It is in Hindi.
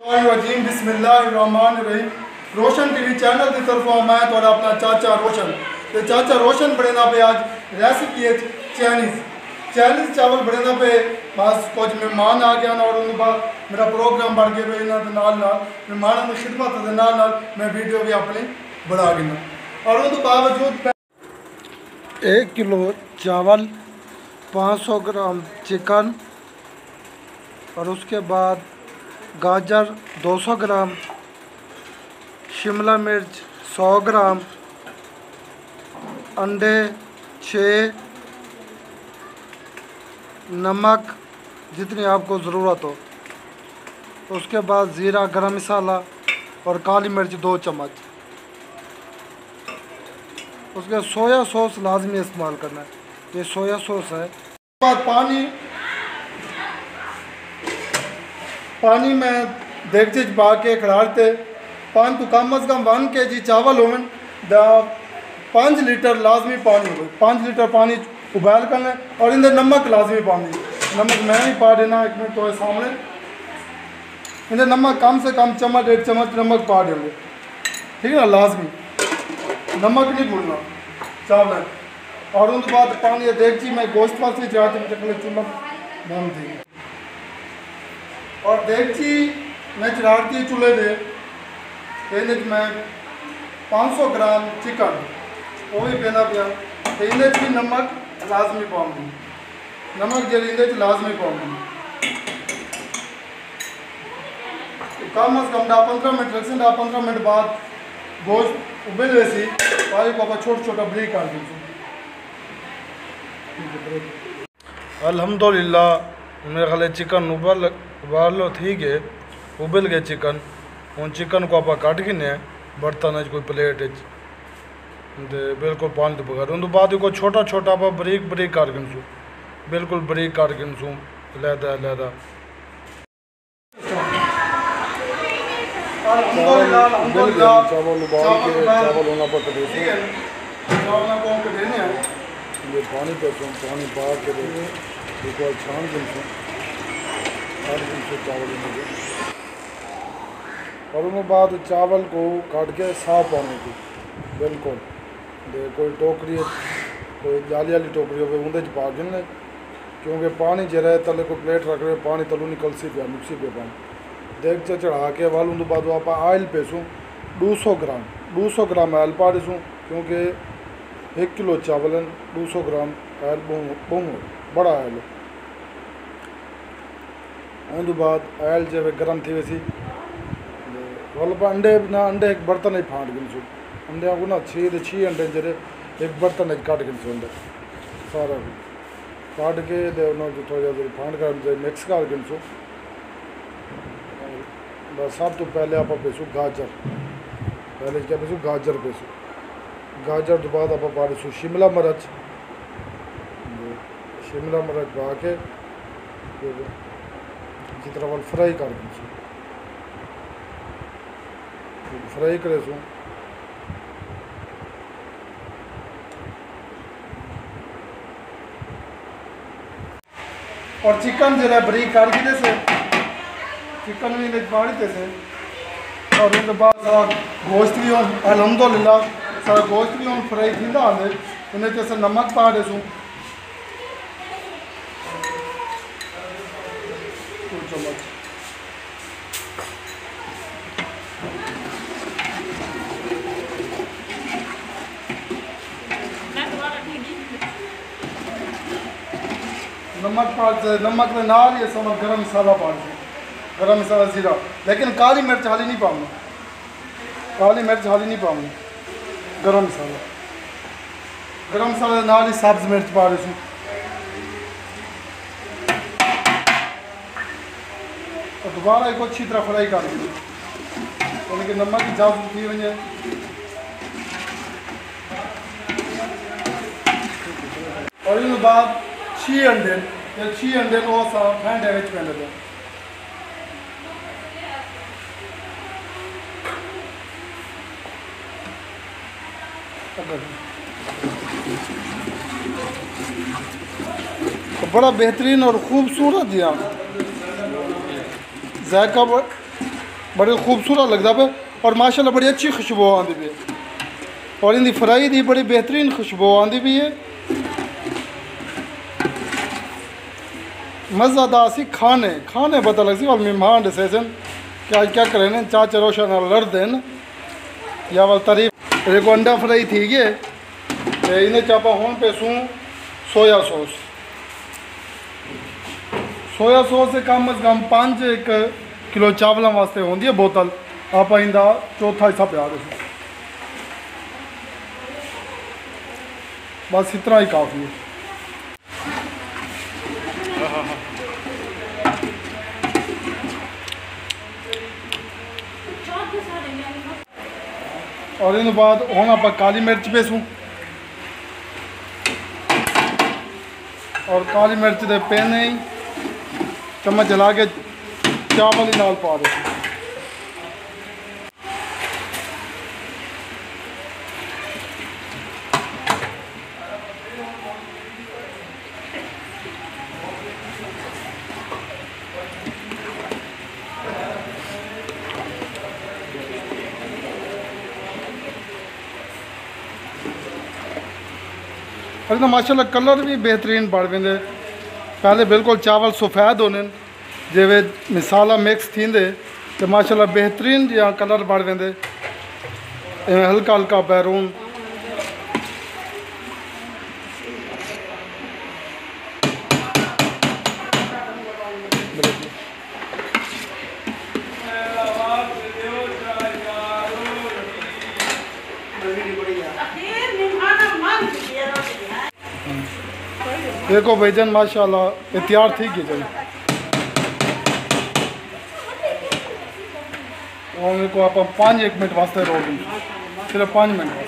बिस्मिल्लाहिर्रहमानिर्रहीम। रोशन टीवी चैनल की तरफ मैं थोड़ा अपना चाचा रोशन तो चाचा रोशन बड़ेना पे आज रेसिपी है चाइनीज़ चावल बड़ेना पे बस कुछ मेहमान आ गया और उनके बाद मेरा प्रोग्राम बढ़ गया मेहमानों की खिदमत के मैं वीडियो भी अपनी बढ़ा गया और उनके बावजूद 1 किलो चावल 500 ग्राम चिकन और उसके बाद गाजर 200 ग्राम, शिमला मिर्च 100 ग्राम, अंडे 6, नमक जितनी आपको ज़रूरत हो, उसके बाद ज़ीरा गरम मसाला और काली मिर्च 2 चम्मच। उसके सोया सॉस लाजमी इस्तेमाल करना है, ये सोया सॉस है। बाद पानी में देगचे पा के खड़ाते पानी तो कम अज़ कम 1 kg चावल हो 5 लीटर लाजमी पानी हो 5 लीटर पानी उबाल करना और इंदर नमक लाजमी पानी नमक मैं ही पा देना 1 मिनट तो सामने इंदर नमक कम से कम चम्मच 1 चम्मच नमक पा देंगे, ठीक है ना। लाजमी नमक नहीं भूलना चावल और उनके बाद पानी देगची में गोश्त पास भी चाहते चूल्हा बंद थी और देगची मैं चढ़ाती चूल्हे दे मैं 500 ग्राम चिकन वो भी पहना पिया इन भी नमक लाजमी पाऊंगी नमक जल्दी लाजमी पाऊंगी कम अज़ कम 15 मिनट रख 15 मिनट बाद गोश्त उबल वैसी पानी को छोटा छोटा ब्रेक कर दी। अल्हम्दुलिल्लाह मेरे ख्याल चिकन उबाल लो, ठीक है उबल गए चिकन। उन चिकन को आप काट के बर्तन कोई प्लेट बिल्कुल पानी तो बगैर उन बाद को छोटा छोटा आप बरीक बरीक कर गिनसू बिल्कुल बरीक कर गिनसू लहदा लहदा चावल उबाल के चावल होना पर ये पानी पे पानी पा के एक बार छान गिनसू चावल और उनके बाद चावल को काट के साफ पानी की बिल्कुल कोई टोकरी कोई जाली वाली टोकरी हो उन्हें पा गिनने क्योंकि पानी जरा तले को प्लेट रख रहे पानी तलू निकल सी पे मिक्सी पे पानी देख चढ़ा के वाल उनके बाद आप आयल पेसूँ 200 ग्राम आयल पा दूँ क्योंकि 1 किलो चावल 200 ग्राम आयल बहुत बड़ा आयल उनके बाद आयल जब गर्म थी वैसी अंडे ना अंडे एक बर्तन ही फाँट गिनसू अंडे को ना 6 अंडे जरे एक बर्तन काट गिनसू अंडे सारा काट के थोड़ा फाँट कर मिक्स कर गिनसू। बस सब तो पहले आप पेसू गाजर पहले क्या पेसू गाजर तो बाद आप पा देसू शिमला मिर्च पा के अच्छी तरह फ्राई कर दी फ्राई करे और चिकन जरा बरीक कर से चिकन भी पानी से और उनके बाद गोश्त भी अल्हम्दुलिल्लाह सारा गोश्त भी फ्राई थी उन्हें नमक पा देसूँ चम्मच नमक नमक में नाल ये समझ गरम मसाला पा गरम मसाला जीरा लेकिन काली मिर्च हाली नहीं पाऊंगा गरम मसाला नाल ही सब्ज मिर्च पा रही और दोबारा एक अच्छी तरह फ्राई कर दी यानी कि नमक की जात थी वजे और इन बाद 6 अंडे को ठंडे में पहले दो तो बड़ा बेहतरीन और ख़ूबसूरत दिया जायका बड़े खूबसूरत लगता पे और माशाल्लाह बड़ी अच्छी खुशबू आती भी है और इनकी फ्राई की बड़ी बेहतरीन खुशबू आती भी है। मज़ेदार सी खाने खाने पता लग सी और मेहमान डिसीजन कि आज क्या करें चाचा रोशन लड़ देन या वाल तारीफ एक अंडा फ्राई थी गए इन्हें चापा हूँ पे सूँ सोया सॉस से कम अज़ कम 5 किलो चावलों वास्ते होंगी है बोतल आप इंदा चौथा हिस्सा प्यार बस इतना ही काफ़ी है। और इन बाद हम आप काली मिर्च पेसूँ और काली मिर्च दे पेने ही चम्मच जला के चावल ही नाल पा दे। अरे तो माशाल्लाह कलर भी बेहतरीन बढ़ वेंदे पहले बिल्कुल चावल सफ़ेद होने जिवे मिसाला मिक्स थींदे तो माशाल्लाह बेहतरीन जहाँ कलर बढ़ वेंदे हल्का हल्का बैरून देखो भाईजान माशाल्लाह तैयार थी गई चलो और मेरे को आप 5 मिनट वास्ते रोक सिर्फ 5 मिनट।